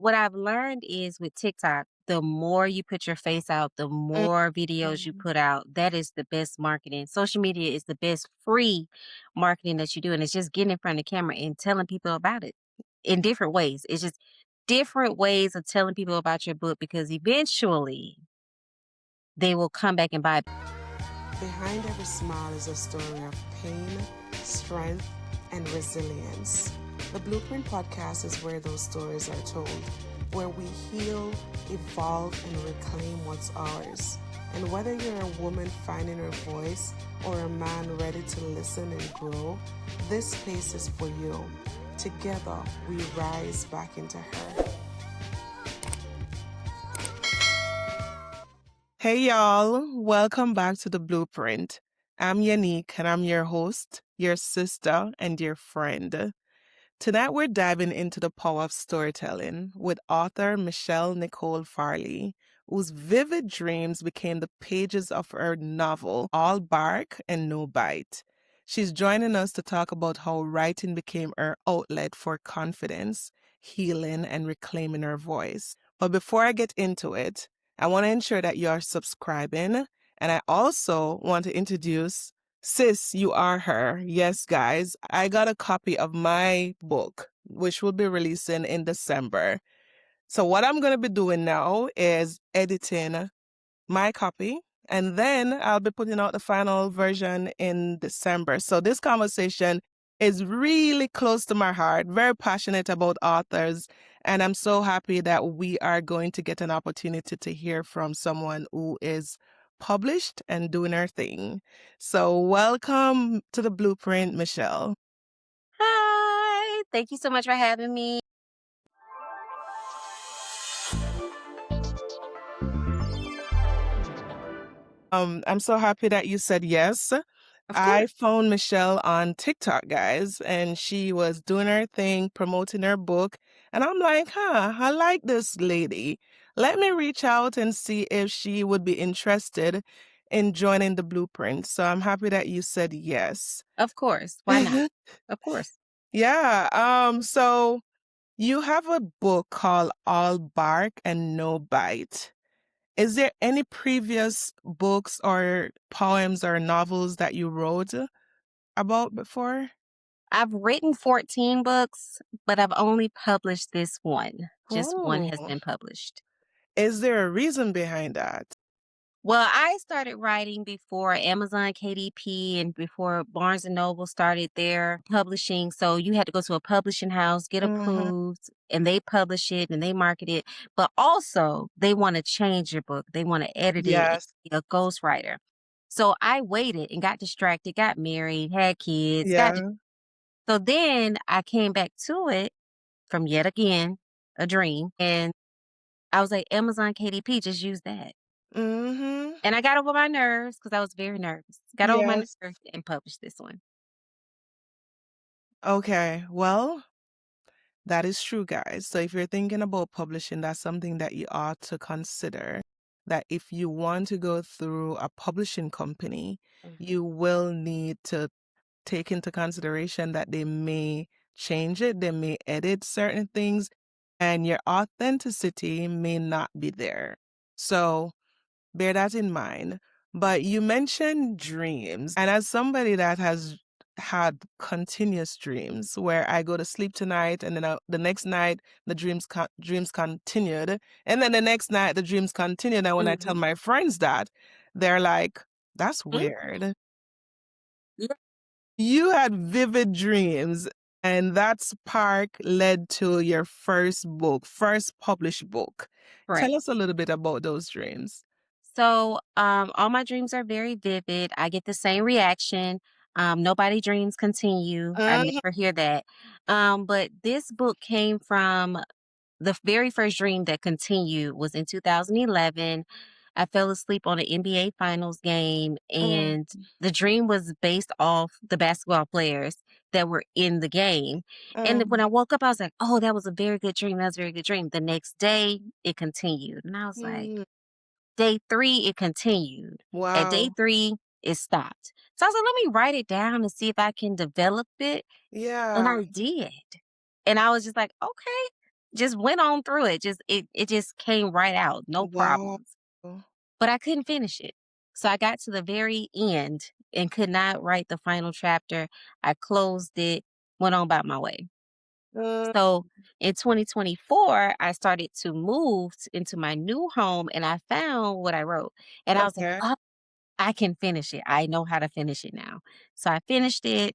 what I've learned is with TikTok, the more you put your face out, the more videos you Mhm. put out. That is the best marketing. Social media is the best free marketing that you do. And it's just getting in front of the camera and telling people about it in different ways. It's just different ways of telling people about your book because eventually they will come back and buy. Behind every smile is a story of pain, strength, and resilience. The Blueprint Podcast is where those stories are told, where we heal, evolve, and reclaim what's ours. And whether you're a woman finding her voice or a man ready to listen and grow, this space is for you. Together, we rise back into her. Hey y'all, welcome back to the Blueprint. I'm Yanique and I'm your host, your sister, and your friend. Tonight we're diving into the power of storytelling with author Michelle Nicole Farley, whose vivid dreams became the pages of her novel, All Bark and No Bite. She's joining us to talk about how writing became her outlet for confidence, healing, and reclaiming her voice. But before I get into it, I want to ensure that you are subscribing, and I also want to introduce Sis, You Are Her. Yes, guys, I got a copy of my book, which will be releasing in December. So, what I'm going to be doing now is editing my copy, and then I'll be putting out the final version in December. So, this conversation is really close to my heart, very passionate about authors. And I'm so happy that we are going to get an opportunity to hear from someone who is published and doing her thing. So, welcome to the Blueprint, Michelle. Hi. Thank you so much for having me. I'm so happy that you said yes. Of I course. found Michelle on TikTok, guys, and she was doing her thing, promoting her book. And I'm like, I like this lady. Let me reach out and see if she would be interested in joining the Blueprint. So I'm happy that you said yes. Of course. Why not? Of course. Yeah. So you have a book called All Bark and No Bite. Is there any previous books or poems or novels that you wrote about before? I've written 14 books, but I've only published this one. Just one has Oh, been published. is there a reason behind that? Well, I started writing before Amazon KDP and before Barnes and Noble started their publishing. So you had to go to a publishing house, get Mm-hmm. approved, and they publish it and they market it. But also, they want to change your book. They want to edit it and Yes. be a ghostwriter. So I waited and got distracted, got married, had kids, Yeah. so then I came back to it from yet again a dream, and I was like, Amazon KDP, just use that. Mm-hmm. And I got over my nerves because I was very nervous. Got over my Yes. nerves and published this one. Okay. Well, that is true, guys. So if you're thinking about publishing, that's something that you ought to consider. That if you want to go through a publishing company, Mhm. you will need to take into consideration that they may change it, they may edit certain things, and your authenticity may not be there. So bear that in mind. But you mentioned dreams, and as somebody that has had continuous dreams where I go to sleep tonight and then the next night the dreams continued, and then the next night the dreams continued, and when I tell Mhm. my friends that, they're like, that's Mhm. weird. Yeah, You had vivid dreams, and that spark led to your first book, first published book. correct. Tell us a little bit about those dreams. So, all my dreams are very vivid. I get the same reaction. Nobody dreams continue. I Mhm. never hear that. But this book came from the very first dream that continued was in 2011. I fell asleep on an NBA Finals game, Mm, and the dream was based off the basketball players that were in the game. And when mm, I woke up, I was like, "Oh, that was a very good dream. That was a very good dream." The next day, it continued, and I was like, mm. "Day three, it continued. At day Wow. three, it stopped." So I was like, "Let me write it down and see if I can develop it," and Yeah. I did. And I was just like, "Okay." just went on through it. It just came right out, no Wow. problems. But I couldn't finish it. So I got to the very end and could not write the final chapter. I closed it, went on about my way. Mm, So in 2024, I started to move into my new home and I found what I wrote. And I was like, okay. oh, I can finish it. I know how to finish it now. So I finished it,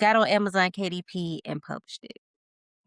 got on Amazon KDP and published it.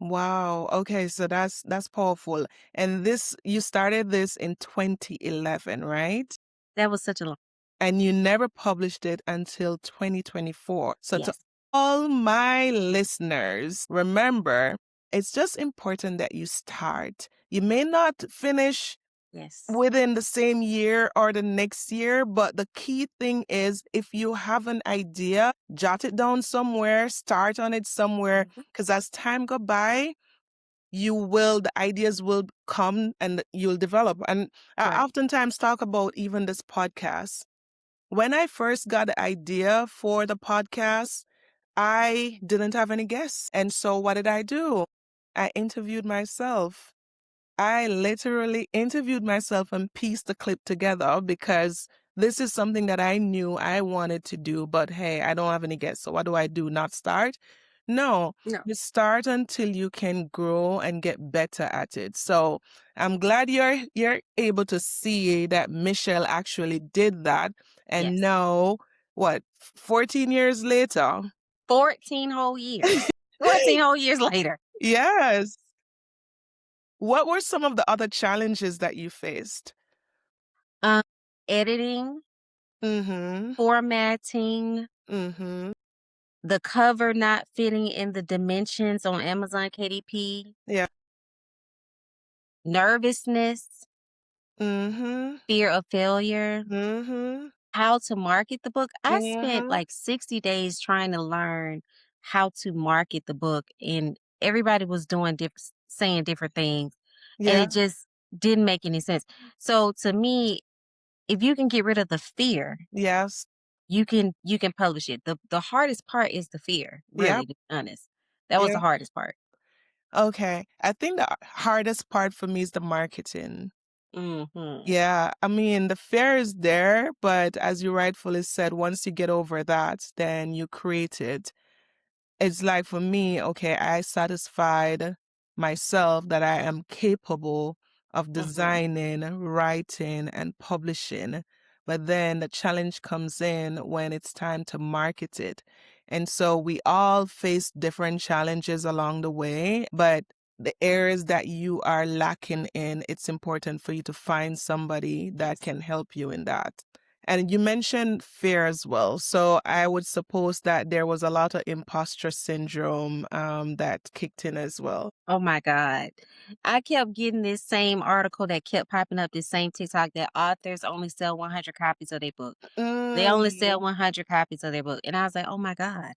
Wow. Okay, so that's powerful. And this you started this in 2011, right? That was such a long, And you never published it until 2024. So to yes, all my listeners, remember, it's just important that you start. You may not finish yes. within the same year or the next year, but the key thing is if you have an idea, jot it down somewhere, start on it somewhere, Mhm. because as time go by, the ideas will come and you'll develop. And I Right. oftentimes talk about even this podcast. When I first got the idea for the podcast, I didn't have any guests. And so what did I do? I interviewed myself. I literally interviewed myself and pieced the clip together because this is something that I knew I wanted to do, but hey, I don't have any guests. So what do I do? Not start? No, No. you start until you can grow and get better at it. So I'm glad you're able to see that Michelle actually did that. And Yes. now, what, 14 years later? 14 whole years. 14 whole years later. Yes. What were some of the other challenges that you faced? Um, editing, Mhm. formatting, Mhm. the cover not fitting in the dimensions on Amazon KDP, Yeah. nervousness, Mhm. fear of failure, Mhm. how to market the book. I spent Mhm. like 60 days trying to learn how to market the book, and everybody was doing saying different things, and Yeah. it just didn't make any sense. So to me, if you can get rid of the fear, Yes. you can publish it. The hardest part is the fear, Yep. really, to be honest. That was Yeah. the hardest part. Okay. I think the hardest part for me is the marketing. Mhm. Yeah. I mean, the fear is there, but as you rightfully said, once you get over that, then you create it. It's like for me, okay, I satisfied myself that I am capable of Mhm. designing, writing, and publishing. But then the challenge comes in when it's time to market it. And so we all face different challenges along the way, but the areas that you are lacking in, it's important for you to find somebody that Yes. can help you in that. And you mentioned fear as well. So I would suppose that there was a lot of imposter syndrome that kicked in as well. Oh my God. I kept getting this same article that kept popping up, this same TikTok that authors only sell 100 copies of their book. They only sell Mm. 100 copies of their book. And I was like, oh my God.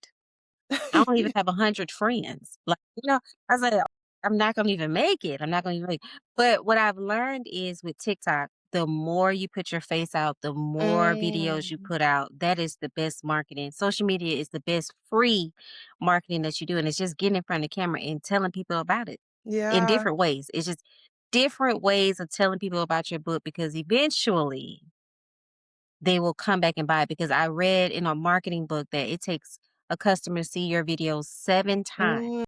I don't even have 100 friends. Like, I was like, I'm not gonna even make it. I'm not gonna even make it. But what I've learned is with TikTok, the more you put your face out, the more videos you Mm. put out, that is the best marketing. Social media is the best free marketing that you do. And it's just getting in front of the camera and telling people about it in Yeah. different ways. It's just different ways of telling people about your book because eventually they will come back and buy it because I read in a marketing book that it takes a customer to see your video 7 times Mm.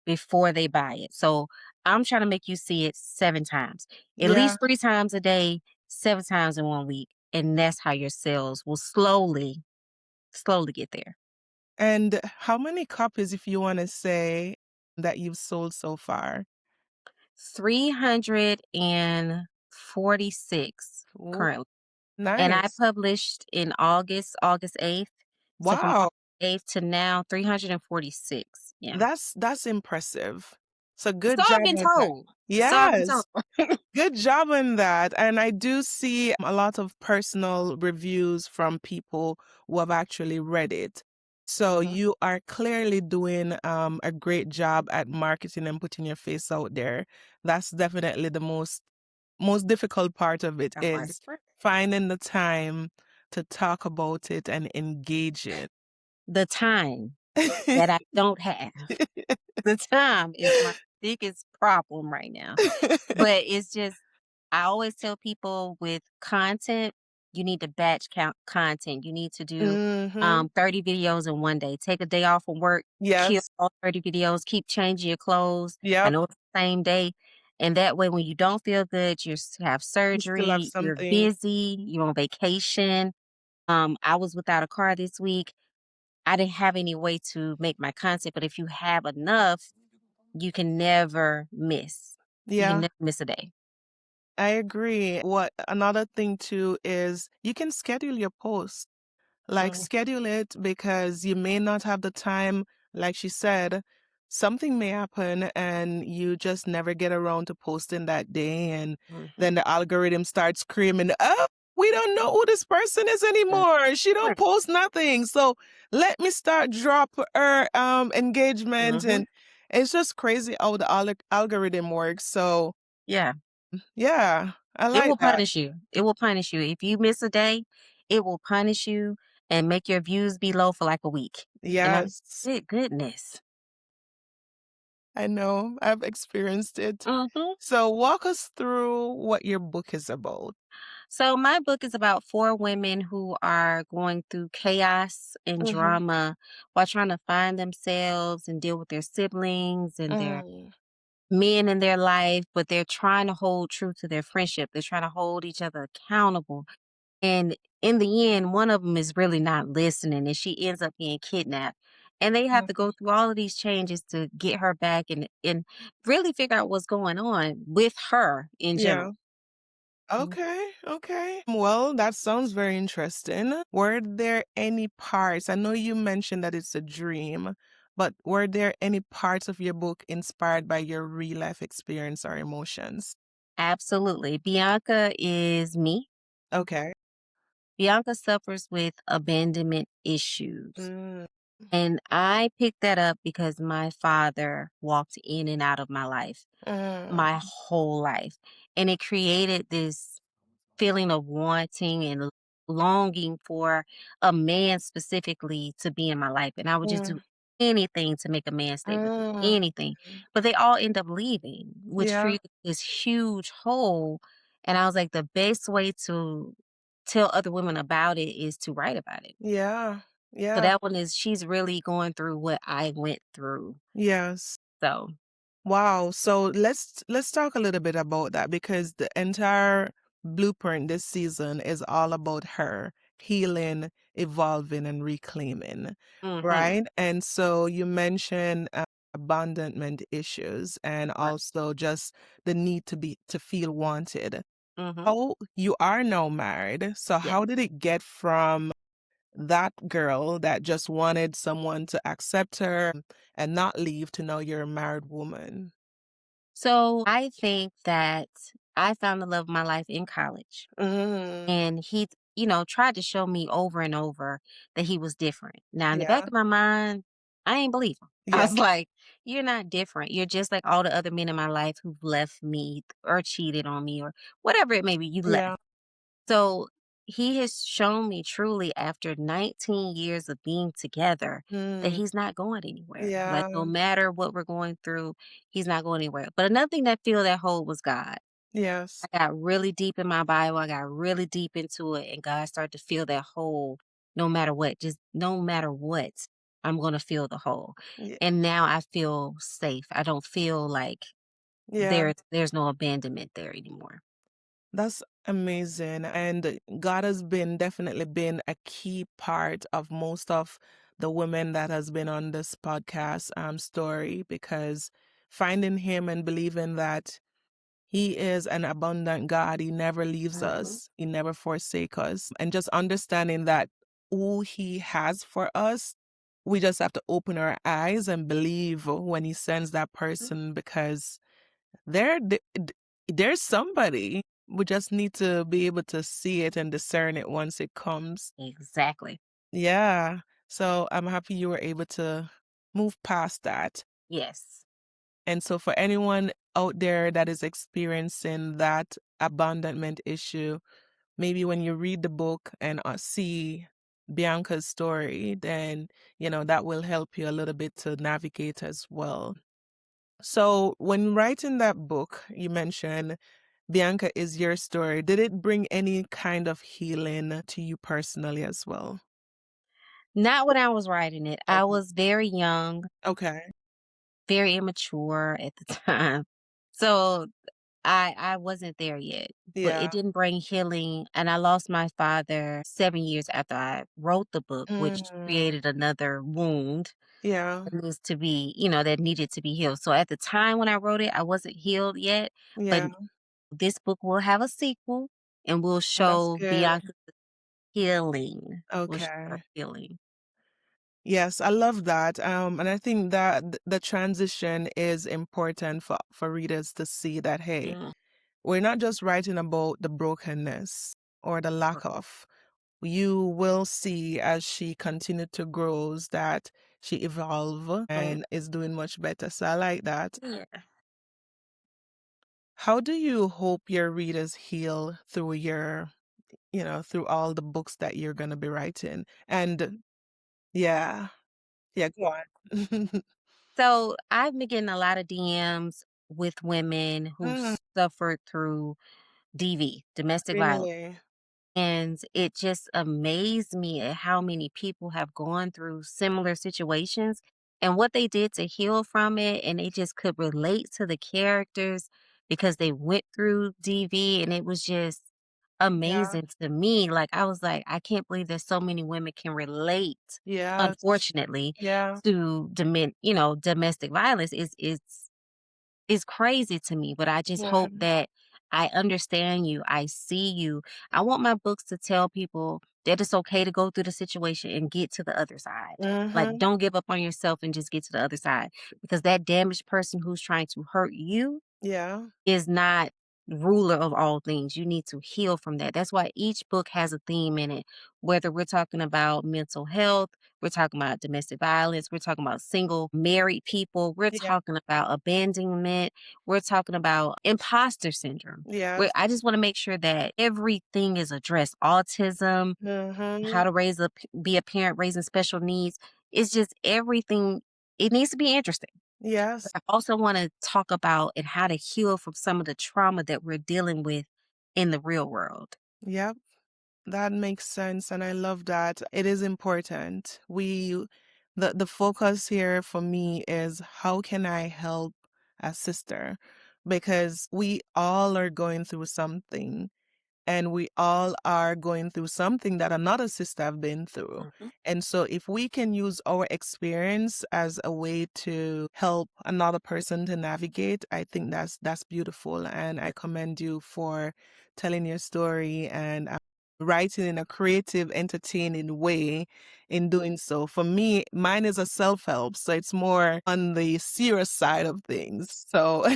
before they buy it. So I'm trying to make you see it 7 times, at Yeah. least 3 times a day, 7 times in 1 week, and that's how your sales will slowly get there. And how many copies, if you want to say, that you've sold so far? 346 Oh, currently. And I nice. published in August 8th. So from Wow. August 8th to now, 346. Yeah. That's impressive. So So good I've job been on that. told. So I've been told. Yes. Good job on that. And I do see a lot of personal reviews from people who have actually read it. So Mhm. you are clearly doing a great job at marketing and putting your face out there. That's definitely the most difficult part of it The is hardest part. finding the time to talk about it and engage it. The time that I don't have. The time is my biggest problem right now. But it's just I always tell people with content, you need to batch count content. You need to do Mhm. 30 videos in one day. Take a day off from work, kill Yes. all 30 videos, keep changing your clothes. I Yep. know it's the same day. And that way, when you don't feel good, have You still have surgery, you're something. busy, you're on vacation. I was without a car this week. I didn't have any way to make my content, but if you have enough, you can never miss. You can Yeah, never miss a day. I agree. What another thing too is you can schedule your posts. Like, Mm, schedule it because you may not have the time. Like she said, something may happen and you just never get around to posting that day. And mhm, then the algorithm starts screaming, oh, we don't know who this person is mm, anymore. She don't right, post nothing. So let me start drop her engagement. mhm, And it's just crazy how the algorithm works. So yeah. yeah, I It like will that. punish you. It will punish you. If you miss a day, it will punish you and make your views be low for like a week. And I'm Yes. good goodness. I know. I've experienced it. Mhm. So walk us through what your book is about. So my book is about four women who are going through chaos and Mhm. drama while trying to find themselves and deal with their siblings and their Mm. men in their life, but they're trying to hold true to their friendship. They're trying to hold each other accountable. And in the end, one of them is really not listening and she ends up being kidnapped. And they have to Mhm. go through all of these changes to get her back and really figure out what's going on with her in Yeah. general. Mm. Okay. Okay. Well, that sounds very interesting. Were there any parts? I know you mentioned that it's a dream, but were there any parts of your book inspired by your real life experience or emotions? Absolutely. Bianca is me. Okay. Bianca suffers with abandonment issues. Mm. And I picked that up because my father walked in and out of my life, my Mm. whole life. And it created this feeling of wanting and longing for a man specifically to be in my life. And I would just do Mm. anything to make a man stay with me, Mm. anything. But they all end up leaving, which Yeah. created this huge hole. And I was like, the best way to tell other women about it is to write about it. Yeah. So Yeah. that one is she's really going through what I went through. Yes. So, Wow. So let's talk a little bit about that because the entire blueprint this season is all about her healing, evolving, and reclaiming, mhm, right? And so you mentioned abandonment issues and right, also just the need to feel wanted. mhm, Oh, you are now married. So yeah. how did it get from that girl that just wanted someone to accept her and not leave to know you're a married woman? So I think that I found the love of my life in college. Mhm. And he tried to show me over and over that he was different. Now, in the back Yeah, of my mind, I ain't believe him. I yeah, was like, you're not different. You're just like all the other men in my life who've left me or cheated on me or whatever it may be, you yeah. left. So he has shown me truly after 19 years of being together that Mm, he's not going anywhere. Like, yeah, no matter what we're going through, he's not going anywhere. But another thing that filled that hole was God. yes, I got really deep in my Bible. I got really deep into it, and God started to fill that hole no matter what. Just no matter what, I'm going to fill the hole. yeah, And now I feel safe. I don't feel like yeah. there's no abandonment there anymore. That's amazing. And God has been definitely been a key part of most of the women that has been on this podcast story because finding him and believing that he is an abundant God. He never leaves Mhm. us. He never forsake us. And just understanding that who he has for us, we just have to open our eyes and believe when he sends that person because there there's somebody. We just need to be able to see it and discern it once it comes. Exactly. Yeah. So I'm happy you were able to move past that. Yes. And so for anyone out there that is experiencing that abandonment issue, maybe when you read the book and see Bianca's story, then, that will help you a little bit to navigate as well. So, when writing that book, you mentioned Bianca is your story. Did it bring any kind of healing to you personally as well? Not when I was writing it. I Okay. was very young, Okay. very immature at the time. So I wasn't there yet, but it Yeah. didn't bring healing, and I lost my father 7 years after I wrote the book, which Mm. created another wound Yeah. that needs to be, that needed to be healed. So at the time when I wrote it, I wasn't healed yet, but Yeah. this book will have a sequel and will Oh, that's show good. Bianca's healing. Will show her Okay. healing. Yes, I love that. And I think that the transition is important for readers to see that, hey, Mm, we're not just writing about the brokenness or the lack right. of. You will see as she continued to grows that she evolve Right. and is doing much better. So I like that. Yeah. How do you hope your readers heal through through all the books that you're going to be writing? And yeah, yeah, go on. So I've been getting a lot of DMs with women who Mm, suffered through DV, domestic violence. really? And it just amazed me at how many people have gone through similar situations and what they did to heal from it. And they just could relate to the characters because they went through DV. And it was just Yeah. amazing to me. Like, I was like, I can't believe that so many women can relate, Yes. unfortunately, Yeah. to domestic violence. Is crazy to me, but I just Yeah. hope that I understand you, I see you. I want my books to tell people that it's okay to go through the situation and get to the other side. Like, Mhm. don't give up on yourself and just get to the other side because that damaged person who's trying to hurt you Yeah. is not ruler of all things. You need to heal from that. That's why each book has a theme in it. Whether we're talking about mental health, we're talking about domestic violence, we're talking about single married people, we're Yeah. talking about abandonment, we're talking about imposter syndrome. Where Yes. I just want to make sure that everything is addressed. Autism, how Mhm. to be a parent raising special needs. It's just everything. It needs to be interesting. Yes. I also wanna talk about and how to heal from some of the trauma that we're dealing with in the real world. Yep. That makes sense, and I love that. It is important. The focus here for me is how can I help a sister? Because we all are going through something. And we all are going through something that another sister have been through. Mhm, And so if we can use our experience as a way to help another person to navigate, I think that's beautiful. And I commend you for telling your story and writing in a creative, entertaining way in doing so. For me, mine is a self-help, so it's more on the serious side of things. So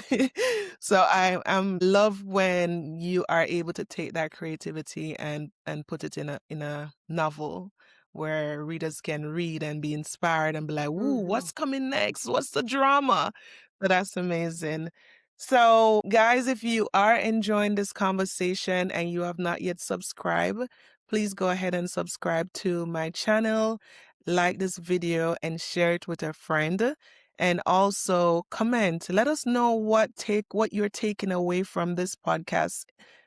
so I love when you are able to take that creativity and put it in a novel where readers can read and be inspired and be like, "Ooh, mhm. what's coming next? What's the drama?" So that's amazing. So, guys, if you are enjoying this conversation and you have not yet subscribed, please go ahead and subscribe to my channel, like this video, and share it with a friend. And also comment. Let us know what you're taking away from this podcast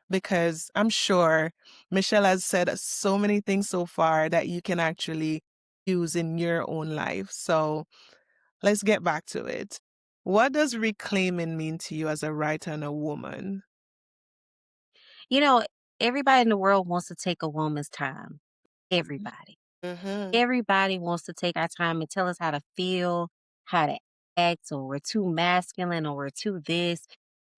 because I'm sure Michelle has said so many things so far that you can actually use in your own life. So let's get back to it. What does reclaiming mean to you as a writer and a woman? You know, everybody in the world wants to take a woman's time. Everybody. Mhm. Everybody wants to take our time and tell us how to feel, how to act, or we're too masculine or we're too this.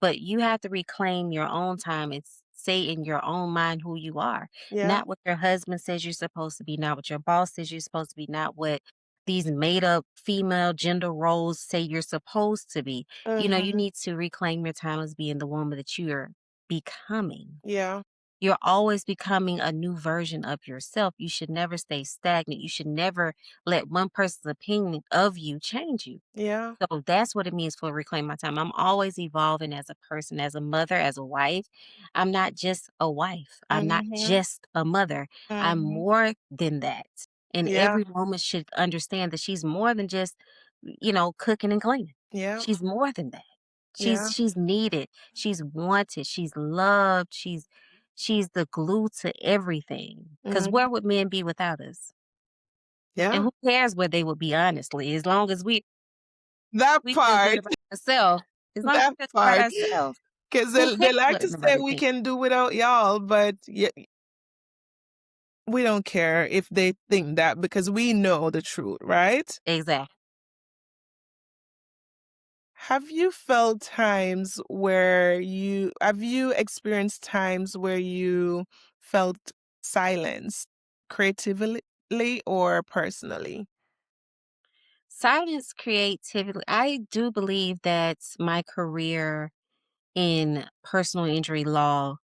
But you have to reclaim your own time and say in your own mind who you are. Yeah. Not what your husband says you're supposed to be, not what your boss says you're supposed to be, not what these made up female gender roles say you're supposed to be. You Mhm. need to reclaim your time as being the woman that you're becoming. Yeah. You're always becoming a new version of yourself. You should never stay stagnant. You should never let one person's opinion of you change you. Yeah. So that's what it means for reclaim my time. I'm always evolving as a person, as a mother, as a wife. I'm not just a wife. I'm not Mhm. just a mother. I'm Mhm. more than that. And Yeah. every woman should understand that she's more than just, cooking and cleaning. Yeah. She's more than that. Yeah. She's needed. She's wanted. She's loved. She's the glue to everything. Because Mhm. where would men be without us? And Yeah. who cares where they would be, honestly, as long as That we feel good part. about ourselves. As long as That we feel good about part. ourselves, 'Cause who they cares like what to say anybody we thinks? can do without y'all, but we don't care if they think that because we know the truth, right? Exactly. Have you experienced times where you felt silence creatively or personally? Silence, creativity. I do believe that my career in personal injury law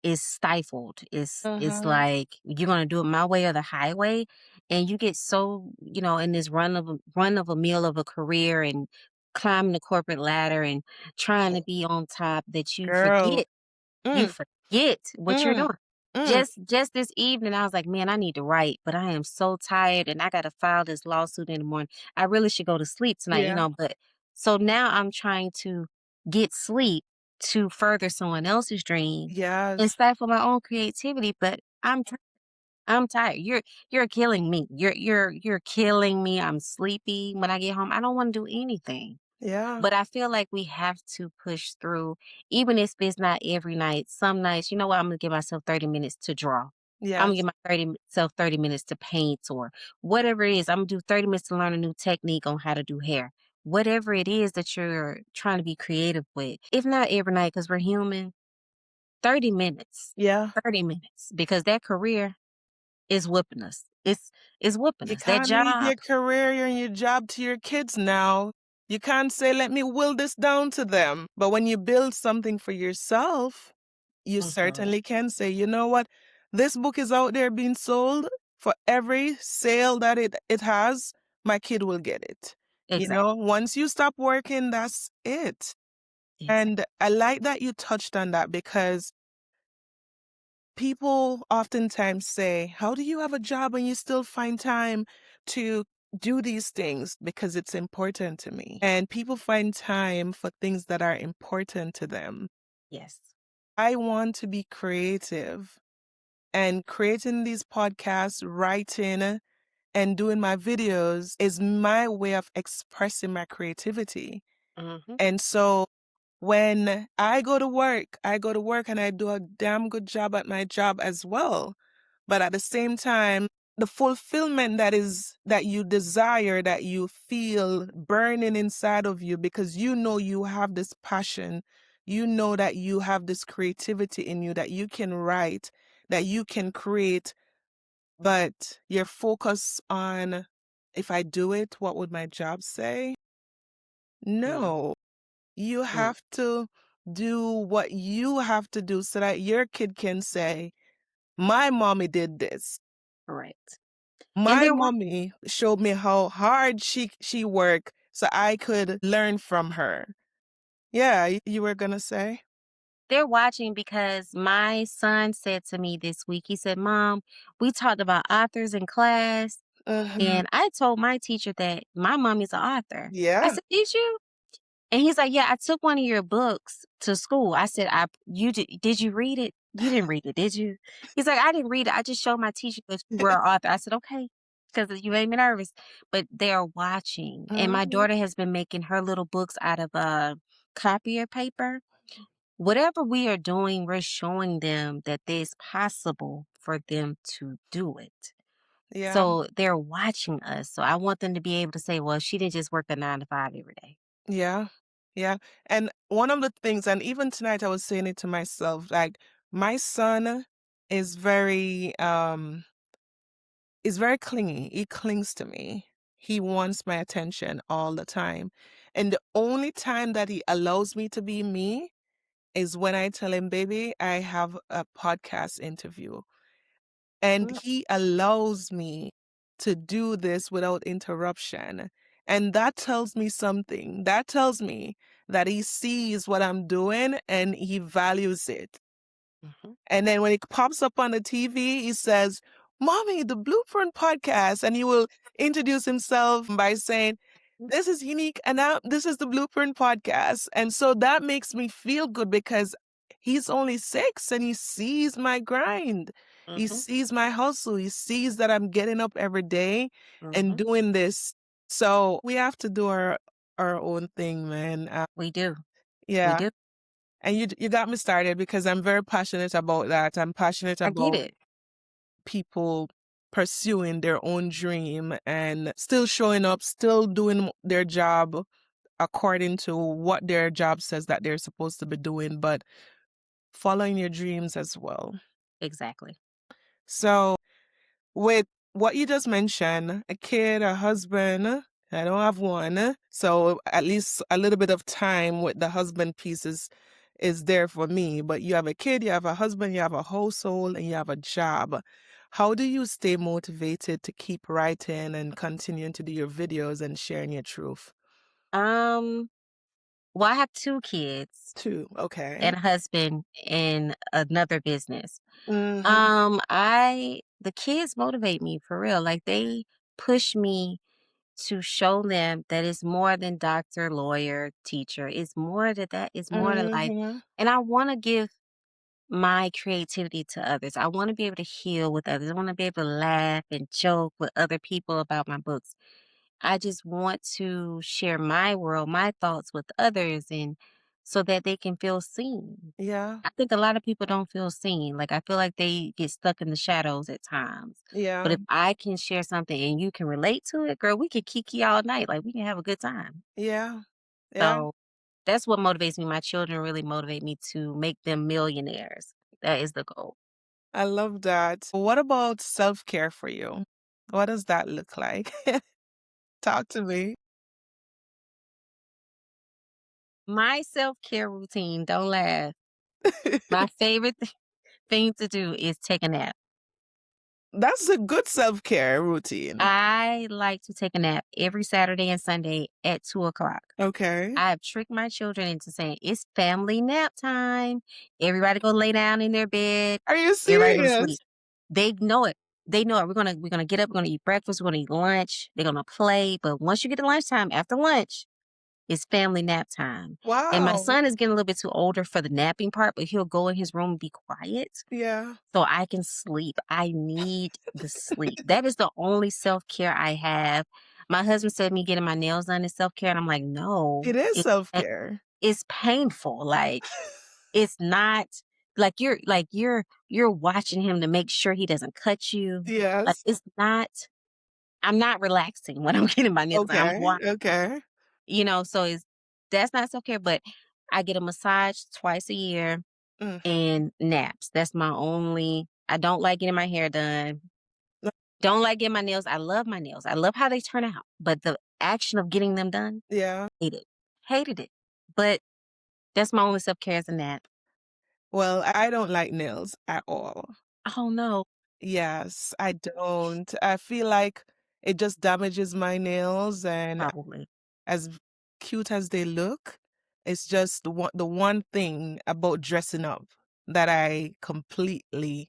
is stifled. It's Mhm. like you're gonna do it my way or the highway, and you get so in this run of a meal of a career and climbing the corporate ladder and trying to be on top that Girl. you Mm, forget what you're mm, doing. mm. Just this evening, I was like, man, I need to write, but I am so tired and I got to file this lawsuit in the morning. I really should go to sleep tonight, Yeah. but so now I'm trying to get sleep to further someone else's dream and Yes. stifle my own creativity. But I'm tired. You're killing me. You're killing me. I'm sleepy when I get home. I don't want to do anything. Yeah. But I feel like we have to push through, even if it's not every night. Some nights, you know what? I'm gonna give myself 30 minutes to draw. I'm gonna Yes. give myself 30 minutes to paint or whatever it is. I'm gonna do 30 minutes to learn a new technique on how to do hair. Whatever it is that you're trying to be creative with. If not every night, because we're human, 30 minutes. Yeah. 30 minutes. Because that career is whooping us. It's whooping You us. That can't leave job. your career and your job to your kids now. You can't say, let me will this down to them. But when you build something for yourself, you Mhm. certainly can say, you know what? This book is out there being sold. For every sale that it has, my kid will get it. Exactly. Once you stop working, that's it. Exactly. And I like that you touched on that because people oftentimes say, how do you have a job and you still find time to do these things? Because it's important to me. And people find time for things that are important to them. Yes. I want to be creative and creating these podcasts, writing, and doing my videos is my way of expressing my creativity. Hmm. And so when I go to work and I do a damn good job at my job as well. But at the same time, the fulfillment that you desire, that you feel burning inside of you because you know you have this passion, you know that you have this creativity in you, that you can write, that you can create, but you're focused on if I do it, what would my job say? Mm, No. You mm, have to do what you have to do so that your kid can say, my mommy did this. correct. And My mommy showed me how hard she worked so I could learn from her. Yeah, you were gonna say? they're watching because my son said to me this week, he said, Mom, we talked about authors in class, Mhm. and I told my teacher that my mommy's an author. I Yeah. said, Did you? And he's like, Yeah, I took one of your books to school. I said, did you read it? You didn't read it, did you? He's like, I didn't read it. I just showed my teacher that you were an author. I said, Okay, because you made me nervous. But they're watching. And my Mhm. daughter has been making her little books out of copier paper. Whatever we are doing, we're showing them that it's possible for them to do it. Yeah. So they're watching us. So I want them to be able to say, well, she didn't just work a 9 to 5 every day. Yeah. Yeah. And one of the things, and even tonight I was saying it to myself, like my son is very clingy. He clings to me. He wants my attention all the time. And the only time that he allows me to be me is when I tell him, baby, I have a podcast interview. And Mm, he allows me to do this without interruption. And that tells me something. That tells me that he sees what I'm doing and he values it. mhm. And then when it pops up on the TV, he says, Mommy, the Blueprint podcast. And he will introduce himself by saying, This is Unique, and now this is the Blueprint Podcast. And so that makes me feel good because he's only 6 and he sees my grind. He Mhm, sees my hustle. He sees that I'm getting up every day and mhm. doing this. So we have to do our own thing, man. We do, we Yeah. do. And you got me started because I'm very passionate about that. I'm passionate I get about it. people pursuing their own dream and still showing up, still doing their job according to what their job says that they're supposed to be doing, but following your dreams as well. Exactly. So, with what you just mentioned, a kid, a husband, I don't have one. So, at least a little bit of time with the husband is there for me. But you have a kid, you have a husband, you have a household, and you have a job. How do you stay motivated to keep writing and continuing to do your videos and sharing your truth? Um, well, I have 2 kids Too. Okay. and a husband and another business. Mm-hmm. I the kids motivate me for real. Like they push me to show them that it's more than doctor, lawyer, teacher. It's more to that. It's more to life. Mm-hmm. And I want to give my creativity to others. I want to be able to heal with others. I want to be able to laugh and joke with other people about my books. I just want to share my world, my thoughts with others and so that they can feel seen. Yeah. I think a lot of people don't feel seen. Like I feel like they get stuck in the shadows at times. But Yeah. if I can share something and you can relate to it, girl, we can kiki all night. Like we can have a good time. Yeah. Yeah. So that's what motivates me. My children really motivate me to make them millionaires. That is the goal. I love that. What about self-care for you? What does that look like? Talk to me. My self-care routine, don't laugh. My favorite thing to do is take a nap. That's a good self-care routine. I like to take a nap every Saturday and Sunday at 2 o'clock. Okay. I have tricked my children into saying it's family nap time. Everybody go lay down in their bed. Are you Everybody go to serious? sleep. They know it. They know it. We're gonna get up. We're gonna eat breakfast. We're gonna eat lunch. They're gonna play. But once you get to lunchtime, after lunch, it's family nap time. And my Wow. son is getting a little bit too older for the napping part, but he'll go in his room and be quiet Yeah. so I can sleep. I need the sleep. That is the only self-care I have. My husband said me getting my nails done is self-care, and I'm like, "No, It is self-care. it's painful." Like, it's not you're watching him to make sure he doesn't cut you. Like, Yes. it's not I'm not relaxing when I'm getting my nails done. I'm Okay. watching, Okay. so it's that's not self-care, but I get a massage twice a year Mhm. and naps. That's my only I don't like getting my hair done. Don't like getting my nails. I love my nails. I love how they turn out, but the action of getting them done, Yeah. hate it. Hated it. But that's my only self-care is a nap. Well, I don't like nails at all. Oh, no. Yes, I don't. I feel like it just damages my nails, and Probably. as cute as they look, it's just the one thing about dressing up that I completely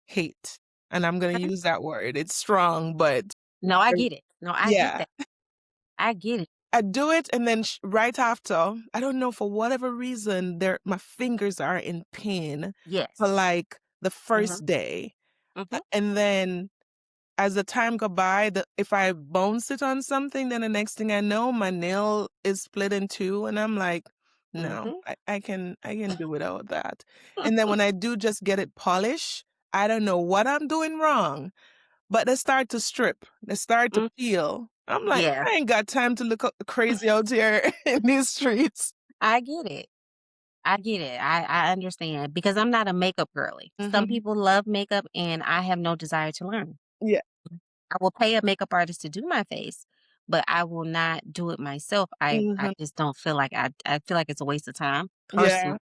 hate. And I'm gonna Okay. use that word. It's strong, but No, I I get it. No, I get yeah. that. I get it. I do it and then right after, I don't know for whatever reason, my fingers are in pain for Yes. like the Mhm. first day. Mhm. And then as the time go by, if I bounce it on something, then the next thing I know, my nail is split in two, and I'm like, no, Mhm. I can do without that. And then when I do just get it polished, I don't know what I'm doing wrong, but they start to strip, they start to Mm. peel. I'm like, Yeah, I ain't got time to look crazy out here in these streets. I get it. I get it. I understand because I'm not a makeup girly. Some Hmm. people love makeup and I have no desire to learn. Yeah. I will pay a makeup artist to do my face, but I will not do it myself. I Hmm. just don't feel like I feel like it's a waste of time. Yeah.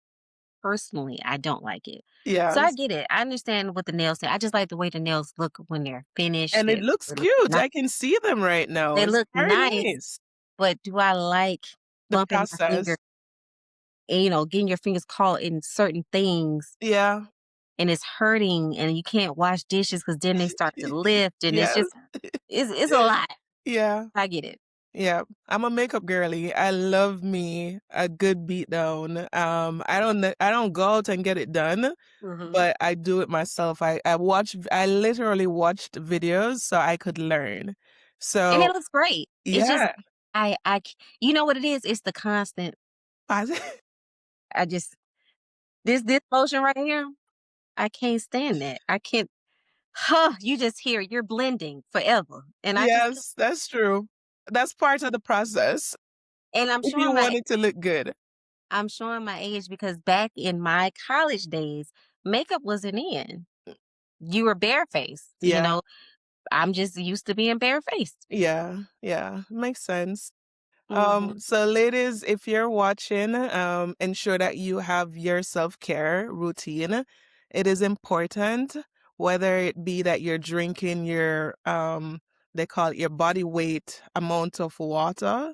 Personally, I don't like it. So I Yes. get it. I understand what the nails say. I just like the way the nails look when they're finished. And it looks They look cute. nice. I can see them right now. They It's look very nice, nice. but do I like The bumping my finger process. and, getting your fingers caught in certain things Yeah. and it's hurting and you can't wash dishes because then they start to lift and it's Yes. just it's a lot. Yeah. I get it. Yeah, I'm a makeup girly. I love me a good beat down. I don't go out and get it done, Mhm. but I do it myself. I literally watched videos so I could learn. And it So, looks great. It's just yeah. you know what it is? It's the constant I I just this motion right here, I can't stand that. I can't you just hear you're blending forever, and I just can't. Yes, that's true. That's part of the process And if you want it to look good. I'm showing my age because back in my college days, makeup wasn't in. You were barefaced, you Yeah, know? I'm just used to being barefaced. yeah, yeah, makes sense. Mhm, So ladies, if you're watching, ensure that you have your self-care routine. It is important, whether it be that you're drinking your, they call it your body weight amount of water.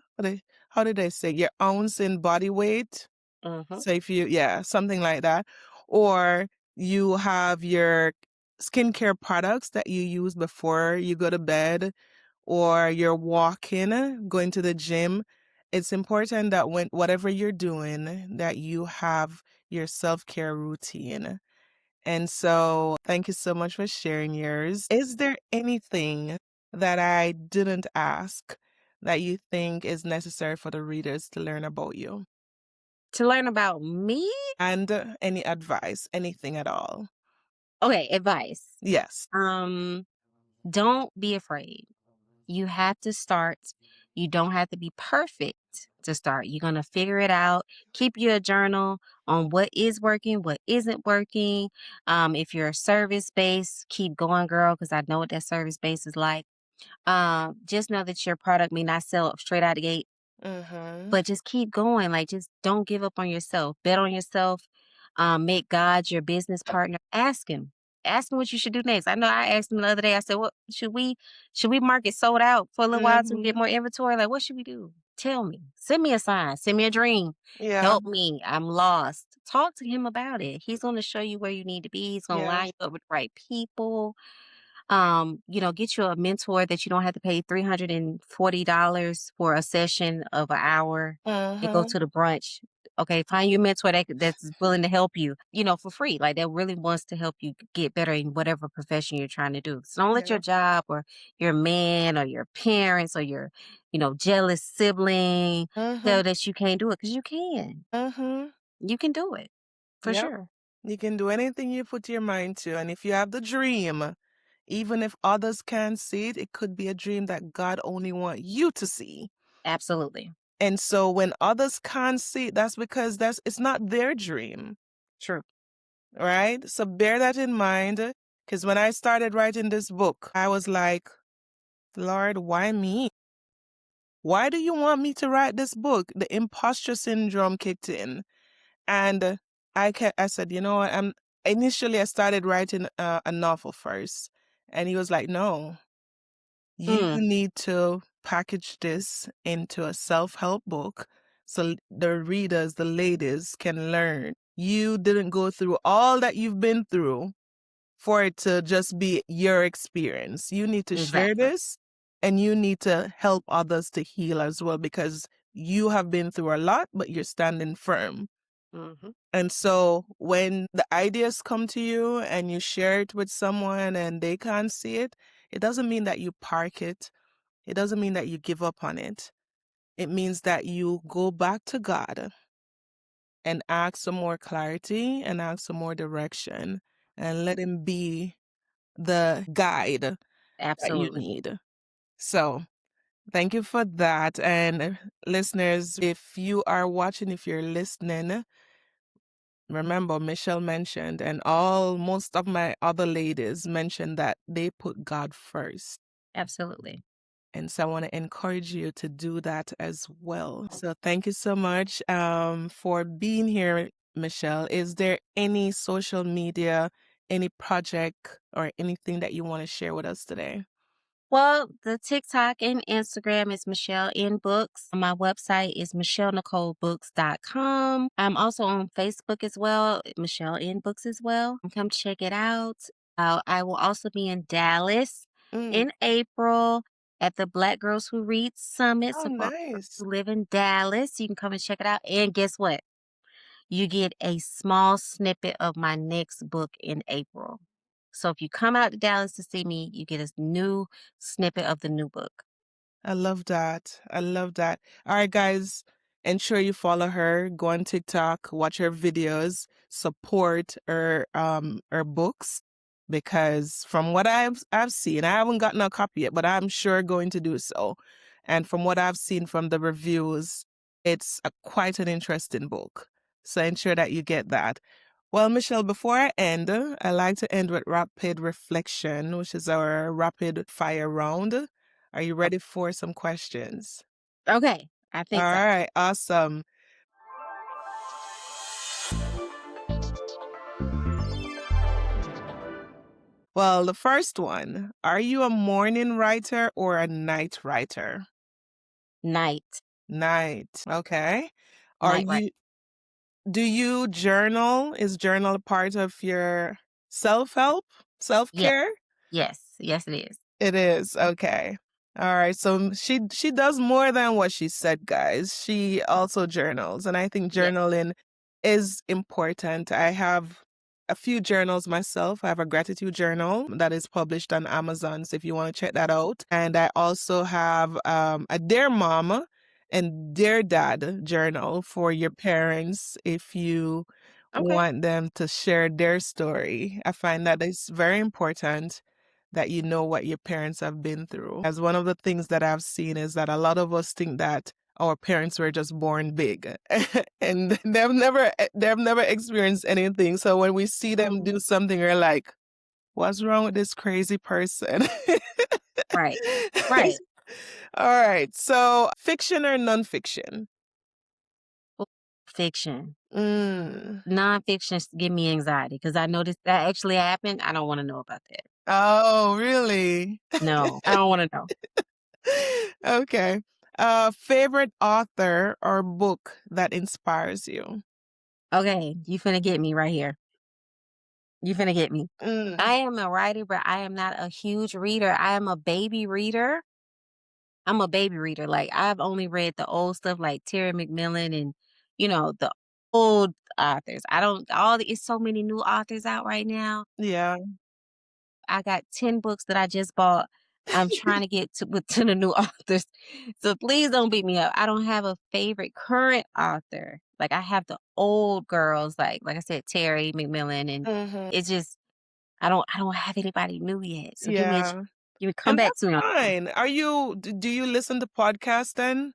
How did they say? Your ounce in body weight. mhm. So if you, yeah, something like that. Or you have your skincare products that you use before you go to bed, or you're walking, going to the gym. It's important that when whatever you're doing, that you have your self-care routine. And so thank you so much for sharing yours. Is there anything that I didn't ask that you think is necessary for the readers to learn about you? To learn about me? And any advice, anything at all? Okay, advice. Yes. Um, don't be afraid. You have to start. You don't have to be perfect to start. You're gonna figure it out. Keep you a journal on what is working, what isn't working. If you're service based, keep going, girl, because I know what that service base is like. Just know that your product may not sell straight out the gate, Mhm. but just keep going. Like, just don't give up on yourself. Bet on yourself. Make God your business partner. Ask him. Ask him what you should do next. I know I asked him the other day. I said, "What should we market sold out for a little while to get Mhm. more inventory? Like, what should we do? Tell me. Send me a sign. Send me a dream. Yeah. Help me. I'm lost." Talk to him about it. He's going to show you where you need to be. He's going to line Yes. you up with the right people. Get you a mentor that you don't have to pay $340 for a session of an hour and go Mhm. to the brunch. Okay, find your mentor that's willing to help you, for free. Like that really wants to help you get better in whatever profession you're trying to do. So don't let your Yeah. job or your man or your parents or your, jealous sibling tell Mhm. that you can't do it because you can. Mhm. You can do it for Yep. sure. You can do anything you put your mind to, and if you have the dream, even if others can't see it, it could be a dream that God only want you to see. Absolutely. And so when others can't see it, that's because that's it's not their dream, True. right? So bear that in mind. Because when I started writing this book, I was like, Lord, why me? Why do you want me to write this book? The imposter syndrome kicked in. And I said, you know what? Initially I started writing a novel first. And he was like, no, you Mm, need to package this into a self-help book so the readers, the ladies can learn. You didn't go through all that you've been through for it to just be your experience. You need to share exactly. this and you need to help others to heal as well because you have been through a lot, but you're standing firm. Hmm. And so when the ideas come to you and you share it with someone and they can't see it, it doesn't mean that you park it. It doesn't mean that you give up on it. It means that you go back to God and ask for more clarity and ask for more direction and let Him be the guide that you Absolutely. need. So, thank you for that. And listeners, if you are watching, if you're listening, remember Michelle mentioned, and most of my other ladies mentioned that they put God first. Absolutely. And so I want to encourage you to do that as well. So thank you so much for being here, Michelle. Is there any social media, any project, or anything that you want to share with us today? Well, the TikTok and Instagram is Michelle in Books. My website is michellenicolebooks.com. I'm also on Facebook as well, Michelle in Books as well. Come check it out. I will also be in Dallas Mm, in April. at the Black Girls Who Read Summit. Oh, So for nice. who live in Dallas, you can come and check it out. And guess what? You get a small snippet of my next book in April. So if you come out to Dallas to see me, you get a new snippet of the new book. I love that. I love that. All right, guys, ensure you follow her. Go on TikTok, watch her videos, support her books because from what I've seen, I haven't gotten a copy yet, but I'm sure going to do so. And from what I've seen from the reviews, it's quite an interesting book. So ensure that you get that. Well, Michelle, before I end, I like to end with rapid reflection, which is our rapid fire round. Are you ready for some questions? Okay, I All think so. right, awesome. Well, the first one, are you a morning writer or a night writer? Night, Night. Okay. Are night, right? you Do you journal? Is journal a part of your self-help, Yes, self-care? yes, yes, it is. It is, okay. Alright, so she does more than what she said, guys. She also journals, and I think Yes. journaling is important. I have a few journals myself. I have a gratitude journal that is published on Amazon, so if you wanna check that out. And I also have, a Dear Mama and Dear Dad journal for your parents if you Okay. want them to share their story. I find that it's very important that you know what your parents have been through. As one of the things that I've seen is that a lot of us think that our parents were just born big and they've never experienced anything. So when we see them Mhm. do something, we're like, what's wrong with this crazy person? Right, right. All right. So fiction or nonfiction? Well, fiction. Mm. Nonfiction give me anxiety because I know this that actually happened. I don't want to know about that. Oh, really? No, I don't want to know. Okay. Favorite author or book that inspires you? Okay, you finna get me right here. You finna get me. Mm, I am a writer, but I am not a huge reader. I am a baby reader. I'm a baby reader. Like I've only read the old stuff like Terry McMillan and the old authors. I don't all the it's so many new authors out right now. yeah. I got 10 books that I just bought. I'm trying to get to the new authors. So please don't beat me up. I don't have a favorite current author. Like I have the old girls, like I said, Terry McMillan, and Mhm. it's just I don't have anybody new yet. So Yeah. give me come And back that's to me on that one. fine. Do you listen to podcasts then?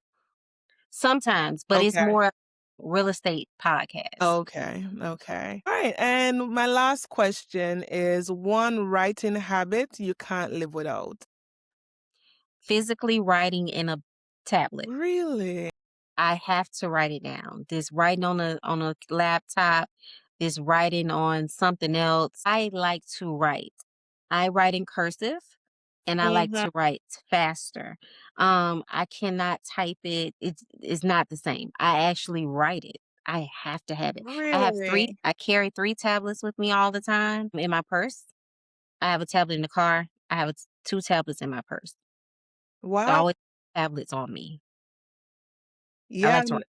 Sometimes, but it's Okay. more real estate podcast. Okay. Okay. All right. And my last question is one writing habit you can't live without. Physically writing in a tablet. Really? I have to write it down. This writing on a laptop, this writing on something else. I like to write. I write in cursive and I like Mhm. to write faster. I cannot type it. It's not the same. I actually write it. I have to have it. Really? I carry 3 tablets with me all the time in my purse. I have a tablet in the car. I have 2 tablets in my purse. So I Wow. always have tablets on me. I Yeah. like to write.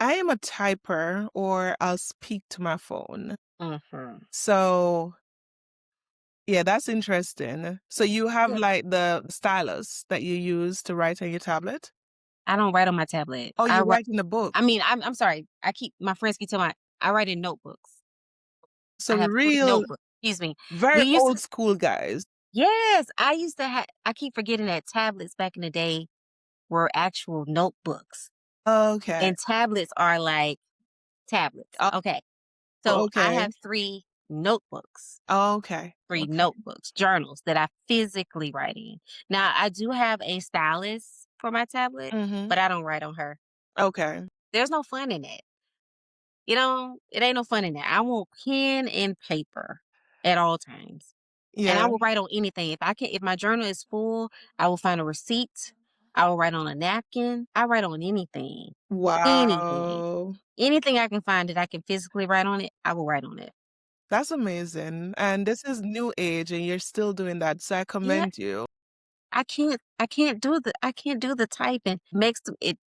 I am a typer or I'll speak to my phone. Mhm. So yeah, that's interesting. So you have like the stylus that you use to write on your tablet? I don't write on my tablet. Oh, you write in the book. I'm sorry. My friends keep telling me I write in notebooks. So I have 3 real, notebooks. Excuse me. very We used old to school guys. Yes, I used to have I keep forgetting that tablets back in the day were actual notebooks, Okay. and tablets are like tablets. Oh, Okay. So I okay. have 3 notebooks, Okay. 3 Okay. notebooks, journals that I physically write in. Now, I do have a stylus for my tablet, Mhm. but I don't write on her. Okay. There's no fun in it. It ain't no fun in that. I want pen and paper at all times. And I Yeah. will write on anything. If my journal is full, I will find a receipt. I will write on a napkin. I write on anything. Anything. Wow. Anything I can find that I can physically write on it, I will write on it. That's amazing. And this is new age and you're still doing that. So I Yeah. commend you. I can't do the typing. Makes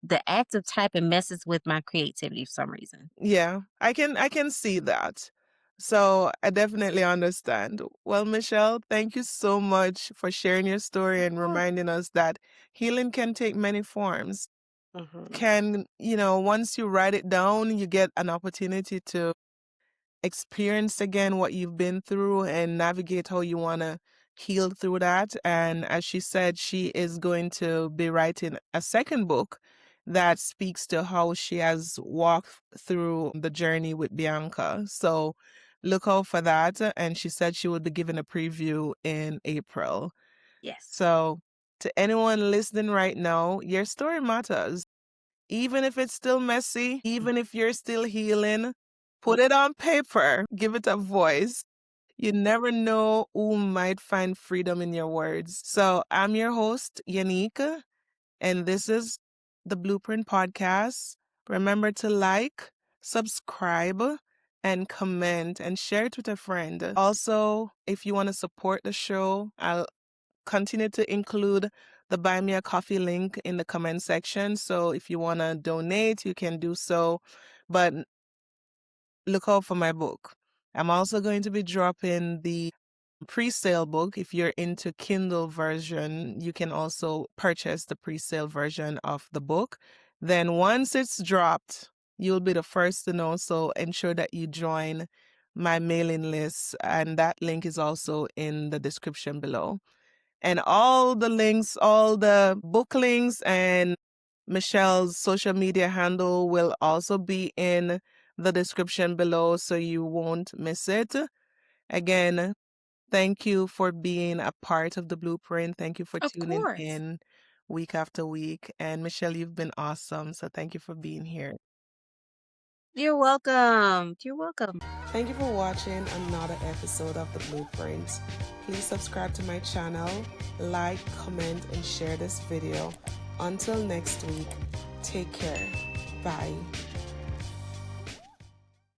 the act of typing messes with my creativity for some reason. Yeah, I can see that. So I definitely understand. Well, Michelle, thank you so much for sharing your story Of and course. reminding us that healing can take many forms. Mhm. Once you write it down, you get an opportunity to experience again what you've been through and navigate how you want to heal through that. And as she said, she is going to be writing a second book that speaks to how she has walked through the journey with Bianca. So look out for that. And she said she would be giving a preview in April. Yes. So to anyone listening right now, your story matters. Even if it's still messy, even if you're still healing, put it on paper, give it a voice. You never know who might find freedom in your words. So I'm your host, Yanique, and this is the Blueprint Podcast. Remember to like, subscribe, and comment and share it with a friend. Also, if you want to support the show, I'll continue to include the Buy Me a Coffee link in the comment section. So if you want to donate, you can do so. But look out for my book. I'm also going to be dropping the pre-sale book. If you're into Kindle version, you can also purchase the pre-sale version of the book. Then once it's dropped, you'll be the first to know. So ensure that you join my mailing list, and that link is also in the description below. And all the links, all the book links and Michelle's social media handle will also be in the description below so you won't miss it. Again, thank you for being a part of the Blueprint. Thank you for Of tuning course. in week after week. And Michelle, you've been awesome. So thank you for being here. You're welcome. You're welcome. Thank you for watching another episode of The Blueprint. Please subscribe to my channel, like, comment, and share this video. Until next week, take care. Bye.